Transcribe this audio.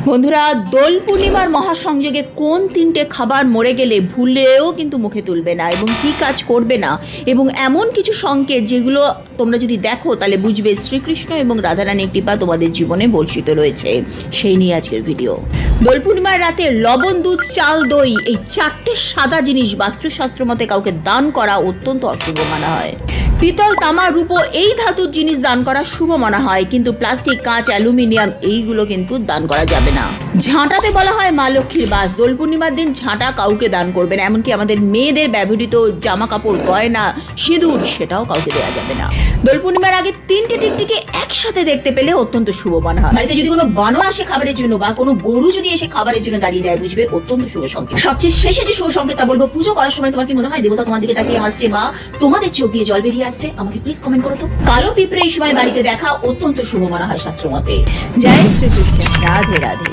বন্ধুরা, দোল পূর্ণিমার মহাসংযোগে কোন তিনটে খাবার মরে গেলে ভুলেও কিন্তু মুখে তুলবে না এবং কি কাজ করবে না, এবং এমন কিছু সংকেত যেগুলো তোমরা যদি দেখো তাহলে বুঝবে শ্রীকৃষ্ণ এবং রাধারানীর কৃপা তোমাদের জীবনে বর্ষিত রয়েছে, সেই নিয়ে আজকের ভিডিও। দোল পূর্ণিমার রাতে লবণ, দুধ, চাল, দই এই চারটে সাদা জিনিস বাস্তুশাস্ত্র মতে কাউকে দান করা অত্যন্ত অশুভ মানা হয়। পিতল, তামা, রূপো এই ধাতুর জিনিস দান করা শুভ মানা হয়, কিন্তু প্লাস্টিক, কাঁচ, অ্যালুমিনিয়াম এইগুলো কিন্তু দান করা যাবে না। ঝাঁটাতে বলা হয় মা লক্ষ্মীর বাস। দোল পূর্ণিমার দিন ঝাঁটা কাউকে দান করবে না, এমনকি আমাদের মেয়েদের ব্যবহৃত জামা কাপড়, গয়না, সিঁদুর সেটাও কাউকে দেওয়া যাবে না। দোল পূর্ণিমার আগে তিনটে টিকটিকি একসাথে দেখতে পেলে অত্যন্ত শুভ মানা হয়। বাড়িতে যদি কোনো বানর আসে খাবারের জন্য বা কোনো গরু যদি এসে খাবারের জন্য দাঁড়িয়ে যায়, বুঝবে অত্যন্ত শুভ সংকেত। সবচেয়ে শেষে যে শুভ সংকেত তা বলবো, পুজো করার সময় তোমার কি মনে হয় দেবতা তোমার দিকে তাকিয়ে হাসছে বা তোমাদের চোখ দিয়ে জল বেরিয়ে আসছে? আমাকে প্লিজ কমেন্ট করো তো। কালো পিঁপড়ে এই সময় বাড়িতে দেখা অত্যন্ত শুভ মানা হয় শাস্ত্র মতে। জয় শ্রীকৃষ্ণ, রাধে রাধে।